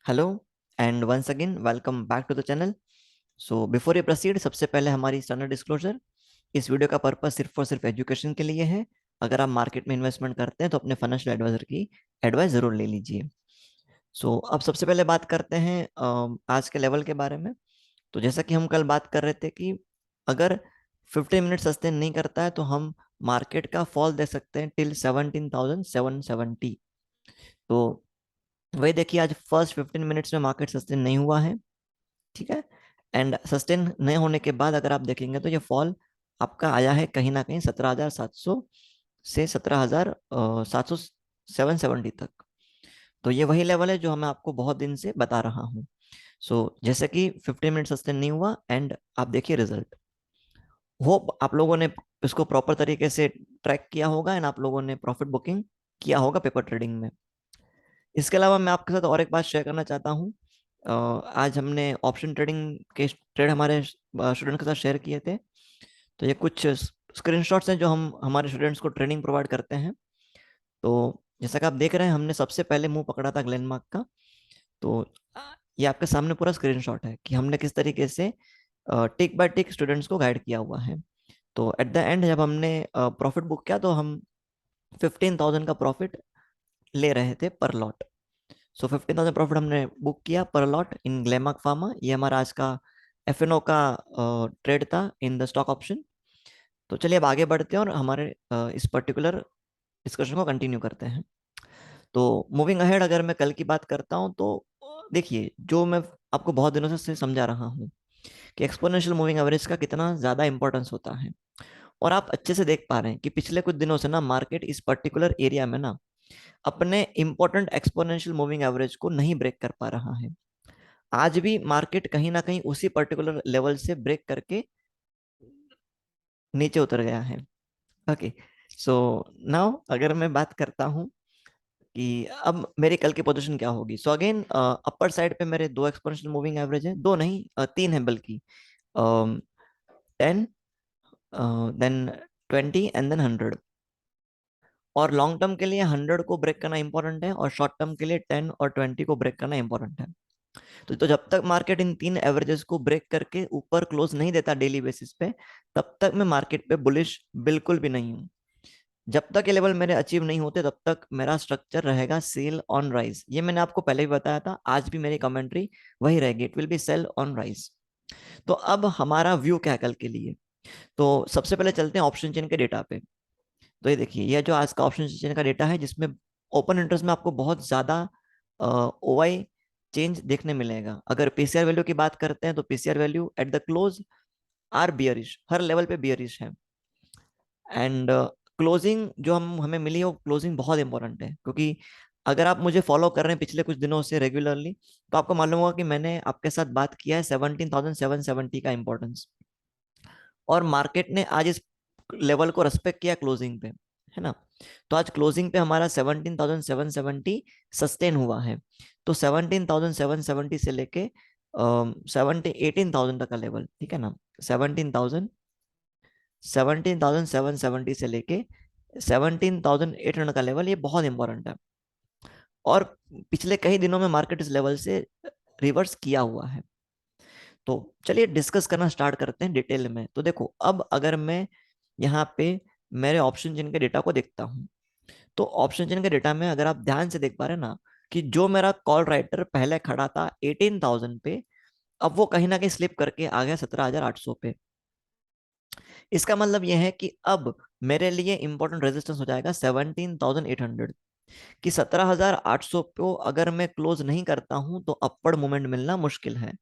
Hello and once again welcome back to the channel. So before you proceed, सबसे पहले हमारी standard disclosure. इस video का purpose सिर्फ और सिर्फ एजुकेशन के लिए है। अगर आप मार्केट में इन्वेस्टमेंट करते हैं तो अपने फाइनेंशियल एडवाइजर की एडवाइस जरूर ले लीजिए। अब सबसे पहले बात करते हैं आज के लेवल के बारे में। तो जैसा कि हम कल बात कर रहे थे कि अगर 15 मिनट सस्टेन नहीं करता है तो हम मार्केट का फॉल दे सकते हैं टिल 17,770। तो वही देखिए, आज फर्स्ट 15 मिनट्स में मार्केट सस्टेन नहीं हुआ है। ठीक है। एंड सस्टेन नहीं होने के बाद अगर आप देखेंगे तो ये फॉल आपका आया है कहीं ना कहीं 17,700 से 17,770 तक। तो ये वही लेवल है जो मैं आपको बहुत दिन से बता रहा हूँ। जैसे कि 15 मिनट सस्टेन नहीं हुआ एंड आप देखिए रिजल्ट। होप आप लोगों ने इसको प्रॉपर तरीके से ट्रैक किया होगा एंड आप लोगों ने प्रॉफिट बुकिंग किया होगा पेपर ट्रेडिंग में। इसके अलावा मैं आपके साथ और एक बात शेयर करना चाहता हूँ। आज हमने ऑप्शन ट्रेडिंग के ट्रेड हमारे स्टूडेंट के साथ शेयर किए थे। तो ये कुछ स्क्रीनशॉट्स हैं जो हम हमारे स्टूडेंट्स को ट्रेनिंग प्रोवाइड करते हैं। तो जैसा कि आप देख रहे हैं, हमने सबसे पहले मुंह पकड़ा था ग्लेनमार्क का। तो ये आपके सामने पूरा स्क्रीनशॉट है कि हमने किस तरीके से टिक बाय टिक स्टूडेंट्स को गाइड किया हुआ है। तो एट द एंड जब हमने प्रॉफिट बुक किया तो हम 15,000 का प्रॉफिट ले रहे थे पर लॉट। 15,000 प्रॉफिट हमने बुक किया पर लॉट इन ग्लेमार्क फार्मा। ये हमारा आज का एफएनओ का ट्रेड था इन द स्टॉक ऑप्शन। तो चलिए अब आगे बढ़ते हैं और हमारे इस पर्टिकुलर डिस्कशन को कंटिन्यू करते हैं। तो मूविंग अहेड, अगर मैं कल की बात करता हूं तो देखिए, जो मैं आपको बहुत दिनों से समझा रहा हूं कि एक्सपोनेंशियल मूविंग एवरेज का कितना ज्यादा इंपॉर्टेंस होता है। और आप अच्छे से देख पा रहे हैं कि पिछले कुछ दिनों से ना मार्केट इस पर्टिकुलर एरिया में ना अपने इंपॉर्टेंट एक्सपोनेंशियल मूविंग एवरेज को नहीं ब्रेक कर पा रहा है। आज भी मार्केट कहीं ना कहीं उसी पर्टिकुलर लेवल से ब्रेक करके नीचे उतर गया है। ओके। सो नाउ अगर मैं बात करता हूं कि अब मेरी कल की पोजीशन क्या होगी। अगेन अपर साइड पे मेरे दो एक्सपोनेंशियल मूविंग एवरेज हैं, दो नहीं तीन है बल्कि। 10, देन 20 एंड देन 100। और लॉन्ग टर्म के लिए 100 को ब्रेक करना इंपॉर्टेंट है और शॉर्ट टर्म के लिए 10 और 20 को ब्रेक करना इंपॉर्टेंट है। तो जब तक मार्केट इन तीन एवरेजेस को ब्रेक करके ऊपर क्लोज नहीं देता डेली बेसिस पे, तब तक मैं मार्केट पे बुलिश बिल्कुल भी नहीं हूँ। जब तक ये लेवल मेरे अचीव नहीं होते तब तक मेरा स्ट्रक्चर रहेगा सेल ऑन राइज। ये मैंने आपको पहले भी बताया था, आज भी मेरी कमेंट्री वही रहेगी, it will be sell on rise. तो अब हमारा व्यू क्या है कल के लिए। तो सबसे पहले चलते हैं ऑप्शन चेन के डेटा पे। तो ये देखिए, यह जो आज का ऑप्शन चेन का डेटा है जिसमें ओपन इंटरेस्ट में आपको बहुत ज्यादा ओवाई चेंज देखने मिलेगा। अगर पीसीआर वैल्यू की बात करते हैं तो PCR value at the close are bearish, हर लेवल पे बियरिश है। एंड क्लोजिंग जो हमें मिली है वो क्लोजिंग बहुत इंपॉर्टेंट है, क्योंकि अगर आप मुझे फॉलो कर रहे हैं पिछले कुछ दिनों से रेगुलरली तो आपको मालूम होगा कि मैंने आपके साथ बात किया है 17,770 का इंपॉर्टेंस। और मार्केट ने आज इस लेवल को रेस्पेक्ट किया क्लोजिंग पे, है ना। तो आज क्लोजिंग पे हमारा 17,770 सस्टेन हुआ है। तो 17,770 से लेके 18,000 तक का लेवल, ठीक है ना। 17,770 से लेके 17,800 का लेवल, ये बहुत इंपॉर्टेंट है। और पिछले कई दिनों में मार्केट इस लेवल से रिवर्स किया हुआ है। तो चलिए डिस्कस करना स्टार्ट करते हैं डिटेल में। तो देखो, अब अगर मैं यहाँ पे मेरे ऑप्शन चेन के डेटा को देखता हूँ तो ऑप्शन चेन के डेटा में अगर आप ध्यान से देख पा रहे हैं ना कि जो मेरा कॉल राइटर पहले खड़ा था 18,000 पे, अब वो कहीं ना कहीं स्लिप करके आ गया 17,800 पे। इसका मतलब यह है कि अब मेरे लिए इंपॉर्टेंट रेजिस्टेंस हो जाएगा 17,800। कि 17,800 को अगर मैं क्लोज नहीं करता हूं तो अपवर्ड मूवमेंट मिलना मुश्किल है,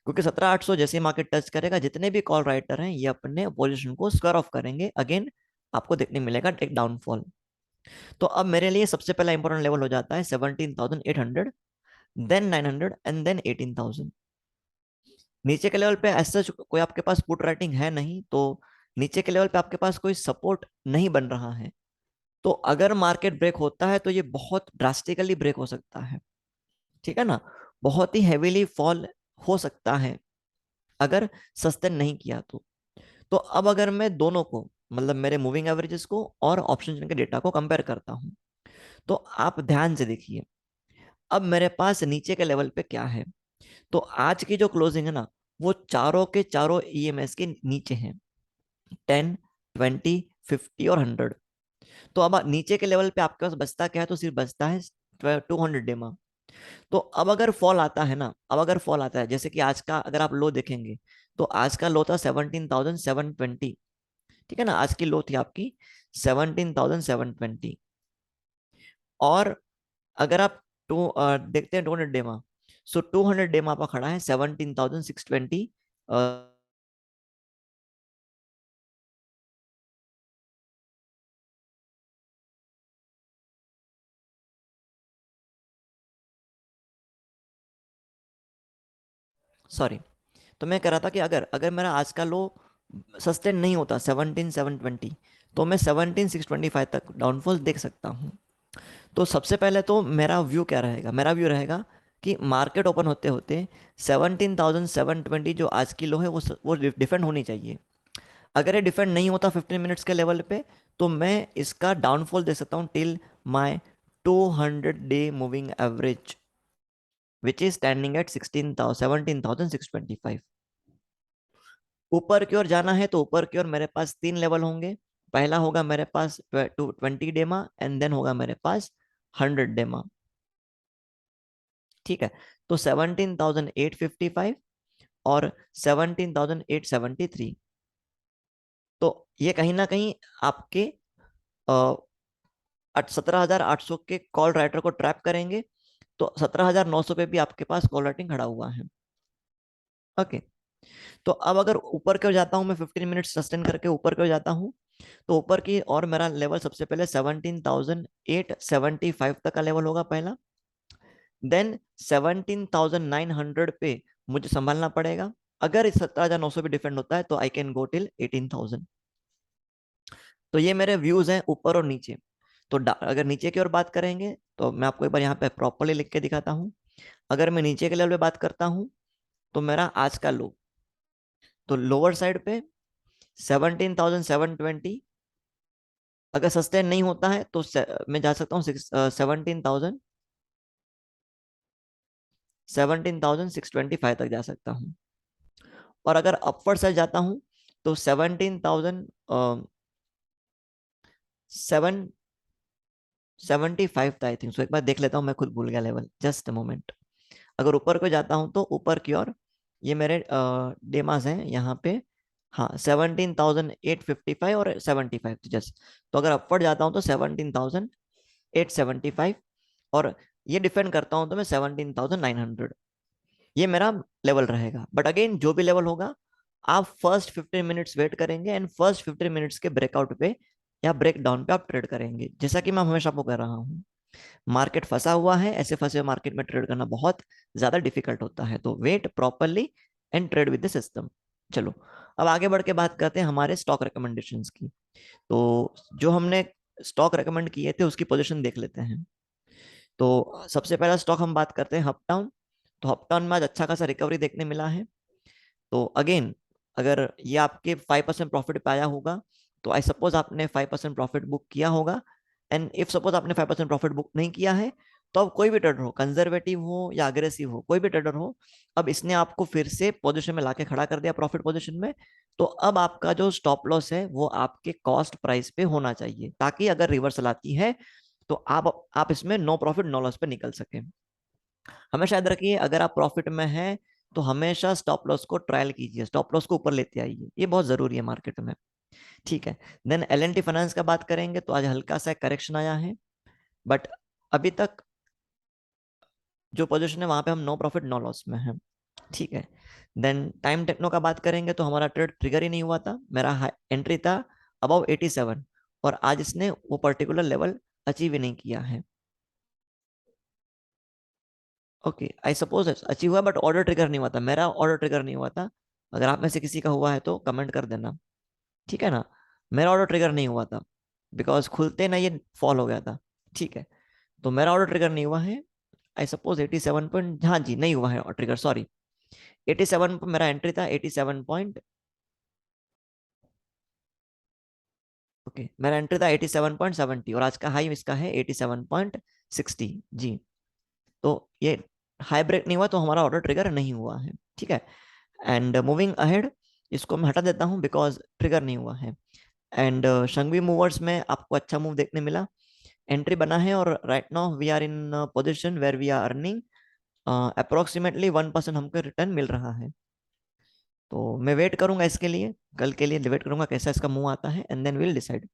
क्योंकि 17,800 जैसे मार्केट टच करेगा जितने भी कॉल राइटर हैं ये अपने पोजीशन को स्क्वायर ऑफ करेंगे, अगेन आपको देखने मिलेगा टेक डाउनफॉल। तो अब मेरे लिए सबसे पहला इंपॉर्टेंट लेवल हो जाता है 17,800, देन 900 एंड देन 18,000। नीचे के लेवल पे ऐसा कोई आपके पास पुट राइटिंग है नहीं, तो नीचे के लेवल पे आपके पास कोई सपोर्ट नहीं बन रहा है। तो अगर मार्केट ब्रेक होता है तो ये बहुत ड्रास्टिकली ब्रेक हो सकता है, ठीक है ना। बहुत ही हेवीली फॉल हो सकता है अगर सस्टेन नहीं किया तो अब अगर मैं दोनों को, मतलब मेरे मूविंग एवरेजेस को और ऑप्शन के डेटा को कंपेयर करता हूं तो आप ध्यान से देखिए। अब मेरे पास नीचे के लेवल पे क्या है, तो आज की जो क्लोजिंग है ना, वो चारों के चारों ईएमएस के नीचे हैं, 10, 20, 50 और 100। तो अब नीचे के लेवल पे आपके पास बचता क्या है, तो सिर्फ बचता है 200 डेमा। तो अब अगर फॉल आता है ना, अब अगर फॉल आता है, जैसे कि आज का अगर आप लो देखेंगे, तो आज का लो था 17,720। ठीक है ना, आज की लो थी आपकी 17,720। और अगर आप देखते हैं 200 डेमा, सो 200 डेमा आपका खड़ा है 17,620। सॉरी, तो मैं कह रहा था कि अगर अगर मेरा आज का लो सस्टेन नहीं होता 17,720, तो मैं 17,625 तक डाउनफॉल देख सकता हूँ। तो सबसे पहले तो मेरा व्यू क्या रहेगा, मेरा व्यू रहेगा कि मार्केट ओपन होते होते 17,720 जो आज की लो है वो डिफेंड होनी चाहिए। अगर ये डिफेंड नहीं होता 15 मिनट्स के लेवल पे, तो मैं इसका डाउनफॉल दे सकता हूँ till my 200 day moving average, which is standing at 17,625। ऊपर की ओर जाना है तो ऊपर की ओर मेरे पास तीन लेवल होंगे। पहला होगा मेरे पास 20 डेमा, एंड देन होगा मेरे पास 100 डेमा। ठीक है, तो 17,855 और 17,873। तो ये कहीं ना कहीं आपके 17,800 के कॉल राइटर को ट्रैप करेंगे। तो 17,900 पे भी आपके पास कॉल राइटिंग खड़ा हुआ है। ओके, तो अब अगर ऊपर की ओर जाता हूँ, मैं 15 मिनट सस्टेन करके ऊपर की ओर जाता हूँ, तो ऊपर की और मेरा लेवल सबसे पहले 17,875 तक का लेवल होगा पहला। देन 17,900 पे मुझे संभालना पड़ेगा। अगर इस 17,900 पे डिफेंड होता है तो आई कैन गो टिल 18,000। तो ये मेरे व्यूज हैं ऊपर और नीचे। तो अगर नीचे की ओर बात करेंगे, तो मैं आपको एक बार यहाँ पे प्रॉपरली लिख के दिखाता हूँ। अगर मैं नीचे के लेवल पे बात करता हूँ, तो मेरा आज का लो, तो लोअर साइड पे 17,720। अगर सस्टेन नहीं होता है तो मैं जा सकता हूँ 17,625 तक जा सकता हूँ। और अगर अपवर्ड साइड जाता हूँ, तो 17,775 था आई थिंक सो। एक बार देख लेता हूँ, मैं खुद भूल गया लेवल, जस्ट अ मोमेंट। अगर ऊपर को जाता हूँ तो ऊपर की ओर ये मेरे डेमास हैं यहाँ पे। हाँ, 17,855 और 75 जस्ट। तो अगर अपवर्ड जाता हूँ तो 17,875, और ये डिफेंड करता हूँ तो मैं 17,900। ये मेरा लेवल रहेगा। बट अगेन जो भी लेवल होगा, आप फर्स्ट 15 मिनट्स वेट करेंगे, एंड फर्स्ट 15 मिनट्स के ब्रेकआउट पे या ब्रेक डाउन पे आप ट्रेड करेंगे। जैसा कि मैं हमेशा आपको कह रहा हूँ, मार्केट फंसा हुआ है, ऐसे फंसे हुए मार्केट में ट्रेड करना बहुत ज्यादा डिफिकल्ट होता है। तो wait properly and trade with the system. चलो, अब आगे बढ़ के बात करते हैं हमारे स्टॉक रिकमेंडेशंस की। तो जो हमने स्टॉक रिकमेंड किए थे उसकी पोजीशन देख लेते हैं। तो सबसे पहला स्टॉक हम बात करते हैं हपटाउन। तो हपटाउन में आज अच्छा खासा रिकवरी देखने मिला है। तो अगेन, अगर ये आपके 5% प्रॉफिट पे आया होगा, तो आई सपोज आपने 5% प्रॉफिट बुक किया होगा। एंड इफ सपोज आपने 5% प्रॉफिट बुक नहीं किया है, तो अब कोई भी ट्रेडर हो, कंजर्वेटिव हो या अग्रेसिव हो, कोई भी ट्रेडर हो, अब इसने आपको फिर से पोजीशन में लाके खड़ा कर दिया प्रॉफिट पोजीशन में। तो अब आपका जो स्टॉप लॉस है वो आपके कॉस्ट प्राइस पे होना चाहिए, ताकि अगर रिवर्सल आती है तो आप इसमें नो प्रॉफिट नो लॉस पे निकल सके। हमेशा याद रखिए, अगर आप प्रॉफिट में हैं तो हमेशा स्टॉप लॉस को ट्रायल कीजिए, स्टॉप लॉस को ऊपर लेते आइए, ये बहुत जरूरी है मार्केट में। ठीक है, then L N T finance का बात करेंगे, तो आज हल्का सा करेक्शन आया है, बट अभी तक जो पोजीशन है वहां पे हम नो प्रॉफिट नो लॉस में हैं। ठीक है, देन टाइम टेक्नो का बात करेंगे, तो हमारा ट्रेड ट्रिगर ही नहीं हुआ था, मेरा एंट्री था अबाउ 87, और आज इसने वो पर्टिकुलर लेवल अचीव ही नहीं किया है। ओके, आई सपोज अचीव हुआ, बट ऑर्डर ट्रिगर नहीं हुआ था, मेरा ऑर्डर ट्रिगर नहीं हुआ था। अगर आप में से किसी का हुआ है तो कमेंट कर देना। ठीक है ना, मेरा ऑर्डर ट्रिगर नहीं हुआ था, बिकॉज खुलते ना ये फॉल हो गया था। ठीक है, तो मेरा ऑर्डर ट्रिगर नहीं हुआ है। आई सपोज 87 पॉइंट, हाँ जी, नहीं हुआ है ट्रिगर, सॉरी। 87 पर मेरा एंट्री था, 87 पॉइंट। ओके, मेरा एंट्री था 87.70, और आज का हाई इसका है 87.60 जी। तो ये हाई ब्रेक नहीं हुआ तो हमारा ऑटो ट्रिगर नहीं हुआ है, ठीक है। एंड मूविंग अहेड, इसको मैं हटा देता हूँ बिकॉज ट्रिगर नहीं हुआ है। एंड शंघवी मूवर्स में आपको अच्छा मूव देखने मिला, एंट्री बना है, और right now we are in position where we are earning approximately 1% हमको रिटर्न मिल रहा है। तो मैं वेट करूंगा इसके लिए, कल के लिए वेट करूंगा कैसा इसका मुंह आता है, एंड देन विल डिसाइड।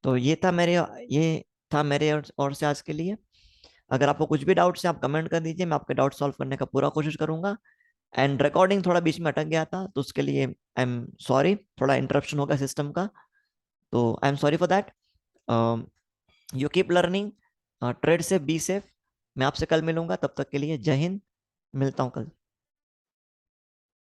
तो ये था मेरे और से आज के लिए। अगर आपको कुछ भी डाउट्स है आप कमेंट कर दीजिए, मैं आपके डाउट सॉल्व करने का पूरा कोशिश करूंगा। एंड रिकॉर्डिंग थोड़ा बीच में अटक गया था तो उसके लिए आई एम सॉरी, थोड़ा इंटरप्शन होगा सिस्टम का, तो I am sorry for that. You keep learning, trade से बी सेफ। मैं आपसे कल मिलूंगा, तब तक के लिए जय हिंद, मिलता हूँ कल।